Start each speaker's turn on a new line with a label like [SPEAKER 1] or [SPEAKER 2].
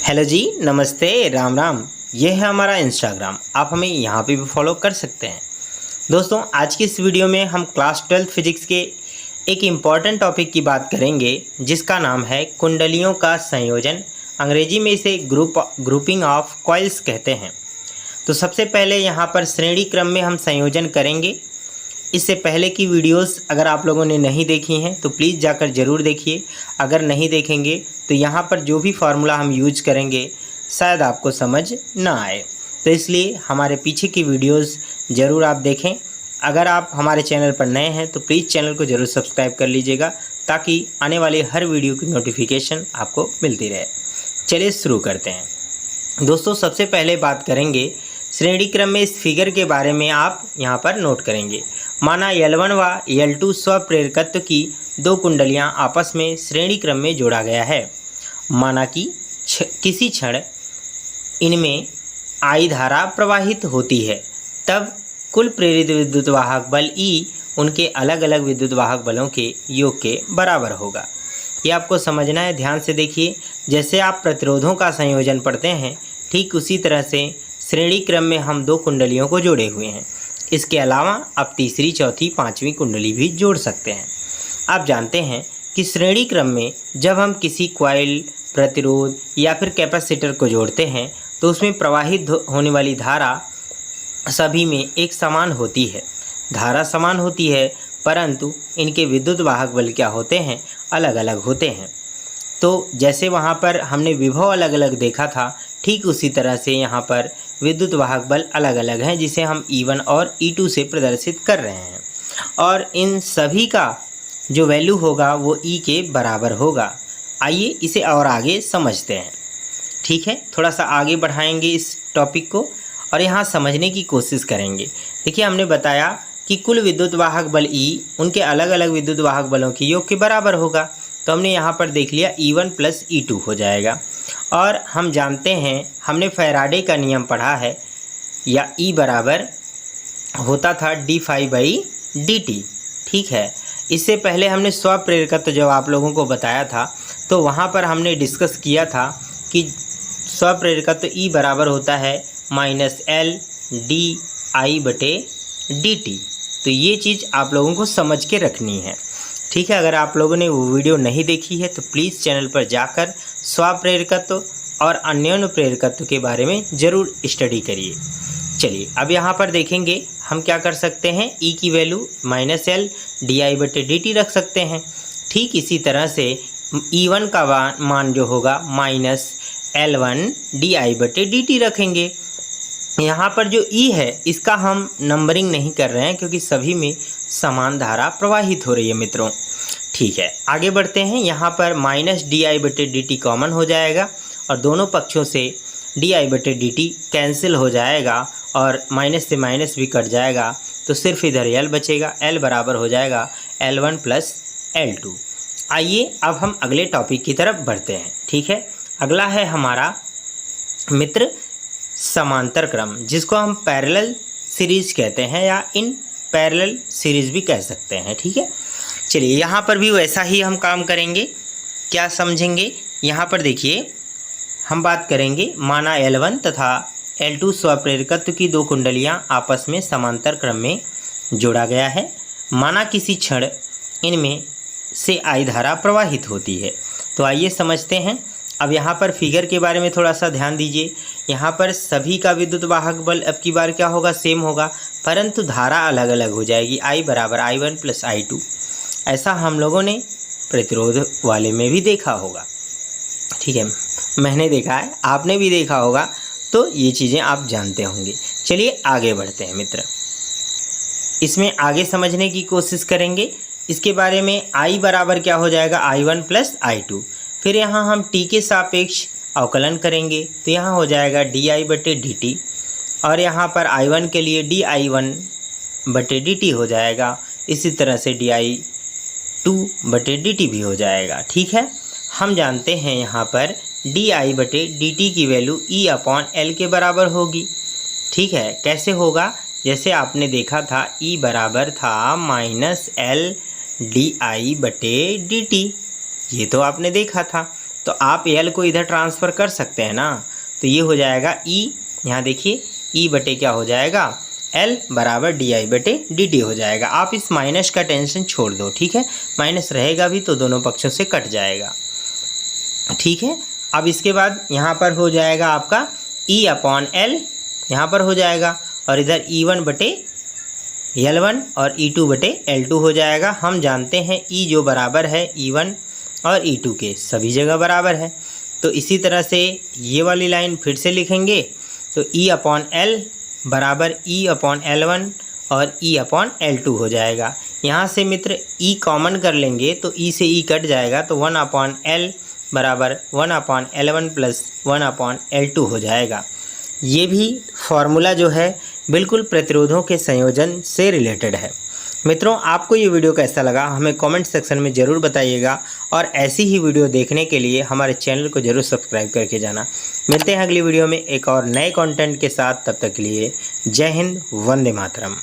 [SPEAKER 1] Hello जी, नमस्ते, राम राम। ये है हमारा इंस्टाग्राम, आप हमें यहाँ पे भी फॉलो कर सकते हैं। दोस्तों, आज की इस वीडियो में हम क्लास 12 फिजिक्स के एक इम्पॉर्टेंट टॉपिक की बात करेंगे, जिसका नाम है कुंडलियों का संयोजन। अंग्रेजी में इसे ग्रुपिंग ऑफ कॉइल्स कहते हैं। तो सबसे पहले यहाँ पर श्रेणी क्रम में हम संयोजन करेंगे। इससे पहले की वीडियोस अगर आप लोगों ने नहीं देखी हैं तो प्लीज़ जाकर ज़रूर देखिए। अगर नहीं देखेंगे तो यहाँ पर जो भी फार्मूला हम यूज करेंगे शायद आपको समझ ना आए, तो इसलिए हमारे पीछे की वीडियोस ज़रूर आप देखें। अगर आप हमारे चैनल पर नए हैं तो प्लीज़ चैनल को ज़रूर सब्सक्राइब कर लीजिएगा, ताकि आने वाले हर वीडियो की नोटिफिकेशन आपको मिलती रहे। चलिए शुरू करते हैं। दोस्तों, सबसे पहले बात करेंगे श्रेणी क्रम में। इस फिगर के बारे में आप यहाँ पर नोट करेंगे। माना L1 व L2 स्वप्रेरकत्व की दो कुंडलियाँ आपस में श्रेणी क्रम में जोड़ा गया है। माना कि किसी क्षण इनमें I धारा प्रवाहित होती है, तब कुल प्रेरित विद्युत वाहक बल E उनके अलग अलग विद्युत वाहक बलों के योग के बराबर होगा। ये आपको समझना है, ध्यान से देखिए। जैसे आप प्रतिरोधों का संयोजन पढ़ते हैं, ठीक उसी तरह से श्रेणी क्रम में हम दो कुंडलियों को जोड़े हुए हैं। इसके अलावा आप तीसरी, चौथी, पांचवी कुंडली भी जोड़ सकते हैं। आप जानते हैं कि श्रेणी क्रम में जब हम किसी कॉइल, प्रतिरोध या फिर कैपेसिटर को जोड़ते हैं तो उसमें प्रवाहित होने वाली धारा सभी में एक समान होती है। धारा समान होती है, परंतु इनके विद्युत वाहक बल क्या होते हैं, अलग अलग होते हैं। तो जैसे वहाँ पर हमने विभव अलग अलग देखा था, ठीक उसी तरह से यहाँ पर विद्युत वाहक बल अलग अलग हैं, जिसे हम E1 और E2 से प्रदर्शित कर रहे हैं। और इन सभी का जो वैल्यू होगा वो E के बराबर होगा। आइए इसे और आगे समझते हैं। ठीक है, थोड़ा सा आगे बढ़ाएंगे इस टॉपिक को और यहाँ समझने की कोशिश करेंगे। देखिए, हमने बताया कि कुल विद्युत वाहक बल E उनके अलग अलग विद्युत वाहक बलों के योग के बराबर होगा। तो हमने यहाँ पर देख लिया E1 प्लस E2 हो जाएगा। और हम जानते हैं, हमने फैराडे का नियम पढ़ा है, या E बराबर होता था d∅dt। ठीक है, इससे पहले हमने स्वप्रेरकत्व जब आप लोगों को बताया था तो वहाँ पर हमने डिस्कस किया था कि स्वप्रेरकत्व E बराबर होता है -L di/dt। तो ये चीज़ आप लोगों को समझ के रखनी है। ठीक है, अगर आप लोगों ने वो वीडियो नहीं देखी है तो प्लीज़ चैनल पर जाकर स्वप्रेरकत्व और अन्योन्य प्रेरकत्व के बारे में ज़रूर स्टडी करिए। चलिए, अब यहाँ पर देखेंगे हम क्या कर सकते हैं। E की वैल्यू -L di/dt रख सकते हैं। ठीक इसी तरह से E1 का मान जो होगा -L1 di/dt रखेंगे। यहाँ पर जो E है इसका हम नंबरिंग नहीं कर रहे हैं, क्योंकि सभी में समान धारा प्रवाहित हो रही है मित्रों। ठीक है, आगे बढ़ते हैं। यहाँ पर -di/dt कॉमन हो जाएगा और दोनों पक्षों से di/dt कैंसिल हो जाएगा और माइनस से माइनस भी कट जाएगा, तो सिर्फ इधर L बचेगा। L बराबर हो जाएगा L1 प्लस L2। आइए अब हम अगले टॉपिक की तरफ बढ़ते हैं। ठीक है, अगला है हमारा मित्र समांतर क्रम, जिसको हम पैरेलल सीरीज कहते हैं या इन पैरेलल सीरीज भी कह सकते हैं। ठीक है, चलिए यहाँ पर भी वैसा ही हम काम करेंगे। क्या समझेंगे, यहाँ पर देखिए हम बात करेंगे। माना L1 तथा L2 स्वप्रेरकत्व की दो कुंडलियाँ आपस में समांतर क्रम में जोड़ा गया है। माना किसी क्षण इनमें से I धारा प्रवाहित होती है। तो आइए समझते हैं। अब यहाँ पर फिगर के बारे में थोड़ा सा ध्यान दीजिए। यहाँ पर सभी का विद्युत वाहक बल अब की बार क्या होगा, सेम होगा, परंतु धारा अलग अलग हो जाएगी। I बराबर I1 प्लस I2। ऐसा हम लोगों ने प्रतिरोध वाले में भी देखा होगा। ठीक है, मैंने देखा है, आपने भी देखा होगा, तो ये चीज़ें आप जानते होंगे। चलिए आगे बढ़ते हैं मित्र, इसमें आगे समझने की कोशिश करेंगे। इसके बारे में I बराबर क्या हो जाएगा, I1 प्लस I2। फिर यहाँ हम T के सापेक्ष अवकलन करेंगे, तो यहाँ हो जाएगा di/dt और यहाँ पर I1 के लिए di1/dt हो जाएगा। इसी तरह से di2/dt भी हो जाएगा। ठीक है, हम जानते हैं यहाँ पर di/dt की वैल्यू E/L के बराबर होगी। ठीक है, कैसे होगा, जैसे आपने देखा था E बराबर था -L di/dt, ये तो आपने देखा था। तो आप एल को इधर ट्रांसफ़र कर सकते हैं ना। तो ये हो जाएगा ई, यहाँ देखिए ई बटे क्या हो जाएगा, एल बराबर डी आई बटे डी टी हो जाएगा। आप इस माइनस का टेंशन छोड़ दो, ठीक है, माइनस रहेगा भी तो दोनों पक्षों से कट जाएगा, ठीक है। अब इसके बाद यहाँ पर हो जाएगा आपका ई अपॉन एल, यहाँ पर हो जाएगा, और इधर E1 बटे L1 और E2 बटे L2 हो जाएगा। हम जानते हैं E जो बराबर है E1 और E2 के, सभी जगह बराबर है। तो इसी तरह से ये वाली लाइन फिर से लिखेंगे, तो E अपॉन L बराबर E अपॉन L1 और E अपॉन L2 हो जाएगा। यहाँ से मित्र E कॉमन कर लेंगे तो E से E कट जाएगा, तो 1 अपॉन L बराबर 1 upon L1 plus 1 upon L2 हो जाएगा। ये भी फॉर्मूला जो है बिल्कुल प्रतिरोधों के संयोजन से रिलेटेड है। मित्रों, आपको ये वीडियो कैसा लगा हमें कमेंट सेक्शन में ज़रूर बताइएगा, और ऐसी ही वीडियो देखने के लिए हमारे चैनल को ज़रूर सब्सक्राइब करके जाना। मिलते हैं अगली वीडियो में एक और नए कंटेंट के साथ, तब तक के लिए जय हिंद, वंदे मातरम।